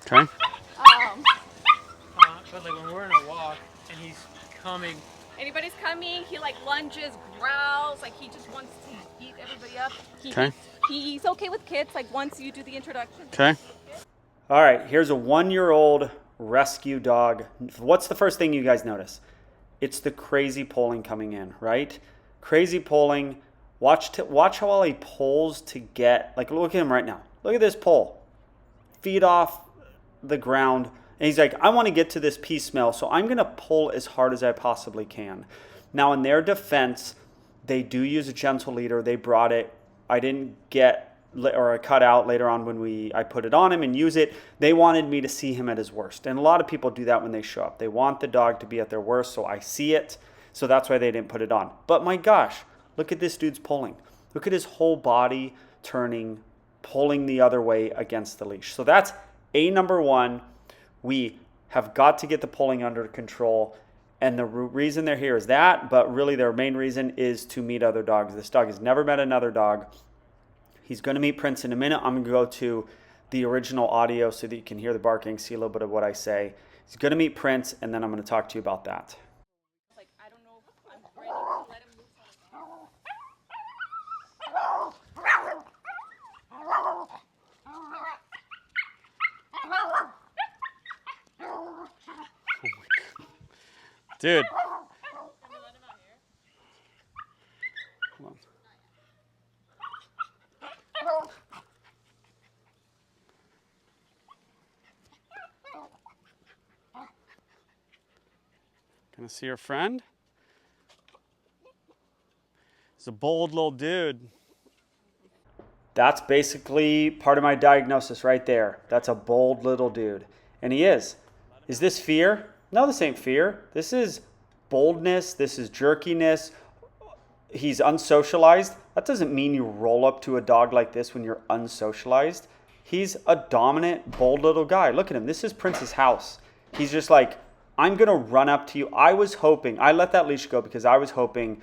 Okay. But like when we're in a walk and he's coming, anybody's coming, he like lunges, growls, like he just wants to eat everybody up. Okay. He's okay with kids, like once you do the introduction. Okay. All right, here's a 1-year-old rescue dog. What's the first thing you guys notice? It's the crazy pulling coming in, right? Crazy pulling. Watch how well he pulls to get, like, look at him right now. Look at this pull. Feet off the ground. And he's like, I want to get to this pea smell, so I'm going to pull as hard as I possibly can. Now, in their defense, they do use a gentle leader. They brought it. I didn't get, or I cut out later on when I put it on him and use it. They wanted me to see him at his worst. And a lot of people do that when they show up. They want the dog to be at their worst, so I see it. So that's why they didn't put it on. But my gosh, look at this dude's pulling. Look at his whole body turning, pulling the other way against the leash. So that's number one. We have got to get the pulling under control. And the reason they're here is that, but really their main reason is to meet other dogs. This dog has never met another dog. He's going to meet Prince in a minute. I'm going to go to the original audio so that you can hear the barking, see a little bit of what I say. He's going to meet Prince, and then I'm going to talk to you about that. Like, I don't know if I'm ready to let him loose Dude. Hold on. Gonna see your friend? He's a bold little dude. That's basically part of my diagnosis right there. That's a bold little dude. And he is. Is this fear? No, this ain't fear. This is boldness. This is jerkiness. He's unsocialized. That doesn't mean you roll up to a dog like this when you're unsocialized. He's a dominant, bold little guy. Look at him. This is Prince's house. He's just like, I'm going to run up to you. I let that leash go because I was hoping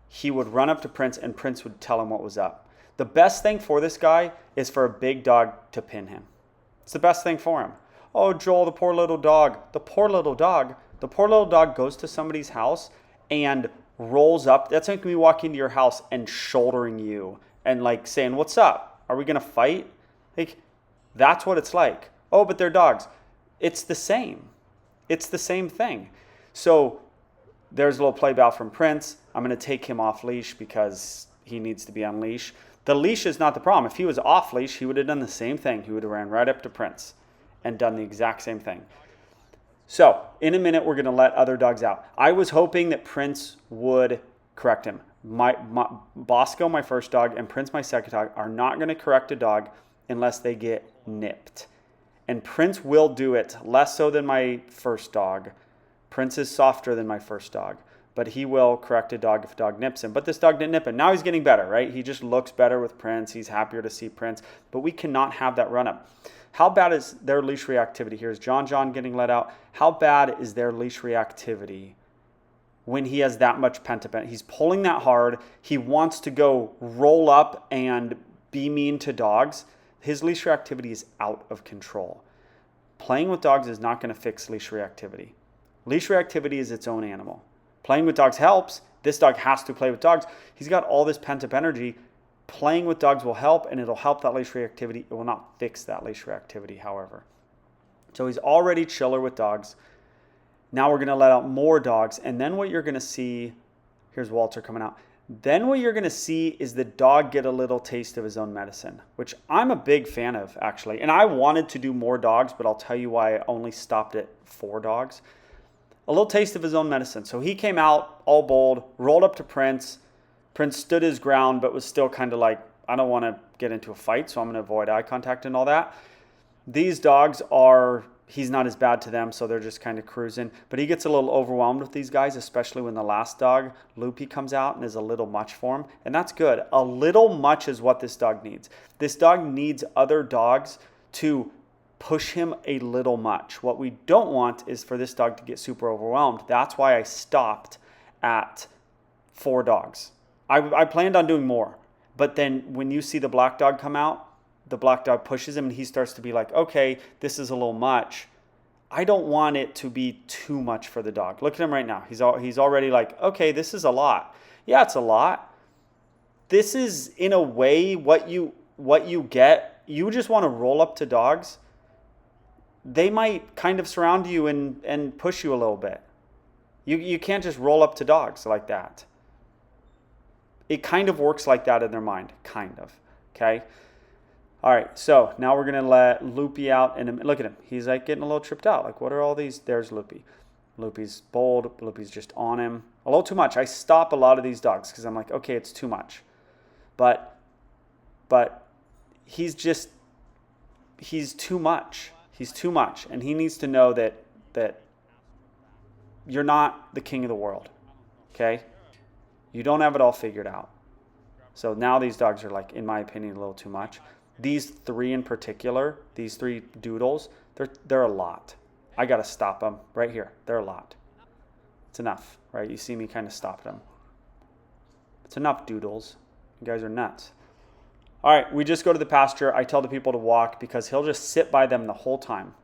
he would run up to Prince and Prince would tell him what was up. The best thing for this guy is for a big dog to pin him. It's the best thing for him. Oh, Joel, the poor little dog. The poor little dog. The poor little dog goes to somebody's house and rolls up. That's like me walking to your house and shouldering you and like saying, what's up? Are we going to fight? Like, that's what it's like. Oh, but they're dogs. It's the same. It's the same thing. So there's a little play bow from Prince. I'm going to take him off leash because he needs to be on leash. The leash is not the problem. If he was off leash, he would have done the same thing. He would have ran right up to Prince and done the exact same thing. So in a minute, we're going to let other dogs out. I was hoping that Prince would correct him. Bosco, my first dog, and Prince, my second dog, are not going to correct a dog unless they get nipped. And Prince will do it, less so than my first dog. Prince is softer than my first dog, but he will correct a dog if a dog nips him. But this dog didn't nip him. Now he's getting better, right? He just looks better with Prince. He's happier to see Prince. But we cannot have that run up. How bad is their leash reactivity? Here's John getting let out. How bad is their leash reactivity when he has that much pent up? He's pulling that hard. He wants to go roll up and be mean to dogs. His leash reactivity is out of control. Playing with dogs is not going to fix leash reactivity. Leash reactivity is its own animal. Playing with dogs helps. This dog has to play with dogs. He's got all this pent-up energy. Playing with dogs will help, and it'll help that leash reactivity. It will not fix that leash reactivity, however. So he's already chiller with dogs. Now we're going to let out more dogs, and then what you're going to see, here's Walter coming out. Then what you're going to see is the dog get a little taste of his own medicine, which I'm a big fan of, actually. And I wanted to do more dogs, but I'll tell you why I only stopped at 4 dogs. A little taste of his own medicine. So he came out all bold, rolled up to Prince. Prince stood his ground, but was still kind of like, I don't want to get into a fight, so I'm going to avoid eye contact and all that. These dogs he's not as bad to them, so they're just kind of cruising. But he gets a little overwhelmed with these guys, especially when the last dog, Loopy, comes out and is a little much for him. And that's good. A little much is what this dog needs. This dog needs other dogs to push him a little much. What we don't want is for this dog to get super overwhelmed. That's why I stopped at 4 dogs. I planned on doing more, But then when you see the black dog come out, the black dog pushes him and he starts to be like, okay, this is a little much. I don't want it to be too much for the dog. Look at him right now. He's already like, okay, this is a lot. Yeah, it's a lot. This is in a way what you get. You just want to roll up to dogs. They might kind of surround you and push you a little bit. You can't just roll up to dogs like that. It kind of works like that in their mind, kind of, okay? All right, so now we're going to let Loopy out. And look at him. He's like getting a little tripped out. Like, what are all these? There's Loopy. Loopy's bold. Loopy's just on him. A little too much. I stop a lot of these dogs because I'm like, okay, it's too much. But he's too much. He's too much. And he needs to know that you're not the king of the world, okay? You don't have it all figured out. So now these dogs are like, in my opinion, a little too much. These three in particular, these three doodles, they're a lot. I got to stop them right here. They're a lot. It's enough, right? You see me kind of stop them. It's enough, doodles. You guys are nuts. All right, we just go to the pasture. I tell the people to walk because he'll just sit by them the whole time.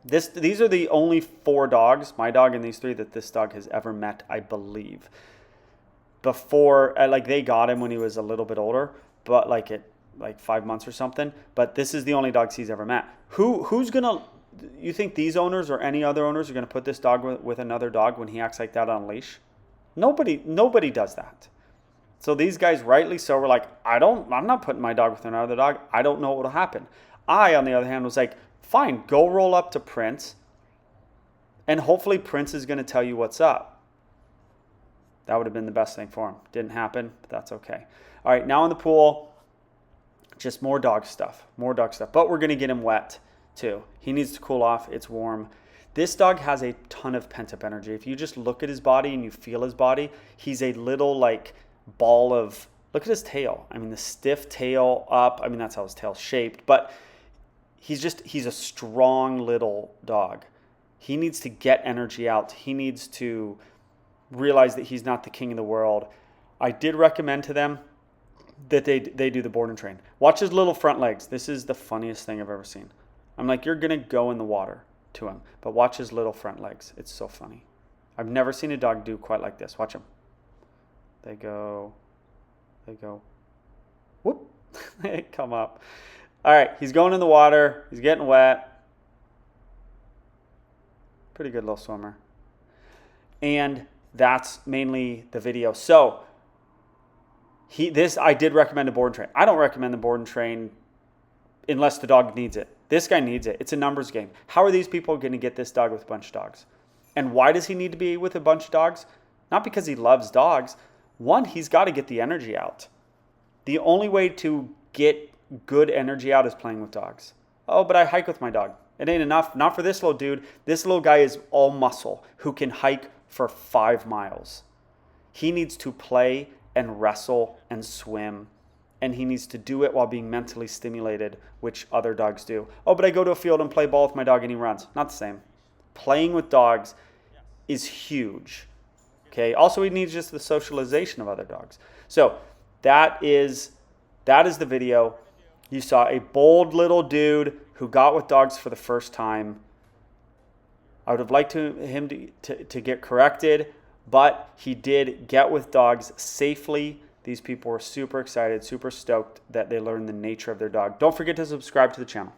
These are the only 4 dogs, my dog and these 3, that this dog has ever met, I believe. Before, like they got him when he was a little bit older, but like 5 months or something. But this is the only dogs he's ever met. Who's gonna? You think these owners or any other owners are gonna put this dog with another dog when he acts like that on a leash? Nobody does that. So these guys, rightly so, were like, I'm not putting my dog with another dog. I don't know what will happen. I, on the other hand, was like, fine, go roll up to Prince, and hopefully Prince is going to tell you what's up. That would have been the best thing for him. Didn't happen, but that's okay. All right, now in the pool, just more dog stuff. But we're going to get him wet too. He needs to cool off. It's warm. This dog has a ton of pent-up energy. If you just look at his body and you feel his body, he's a little like ball of, look at his tail. I mean, the stiff tail up. I mean, that's how his tail's shaped. But he's a strong little dog. He needs to get energy out. He needs to realize that he's not the king of the world. I did recommend to them that they do the board and train. Watch his little front legs. This is the funniest thing I've ever seen. I'm like, you're going to go in the water to him, but watch his little front legs. It's so funny. I've never seen a dog do quite like this. Watch him. They go, whoop, they come up. All right, he's going in the water. He's getting wet. Pretty good little swimmer. And that's mainly the video. So I did recommend a board and train. I don't recommend the board and train unless the dog needs it. This guy needs it. It's a numbers game. How are these people going to get this dog with a bunch of dogs? And why does he need to be with a bunch of dogs? Not because he loves dogs. One, he's got to get the energy out. The only way to get good energy out is playing with dogs. Oh, but I hike with my dog. It ain't enough. Not for this little dude. This little guy is all muscle who can hike for 5 miles. He needs to play and wrestle and swim, and he needs to do it while being mentally stimulated, which other dogs do. Oh, but I go to a field and play ball with my dog and he runs. Not the same. Playing with dogs is huge. Okay. Also, he needs just the socialization of other dogs. So that is the video. You saw a bold little dude who got with dogs for the first time. I would have liked him to get corrected, but he did get with dogs safely. These people were super excited, super stoked that they learned the nature of their dog. Don't forget to subscribe to the channel.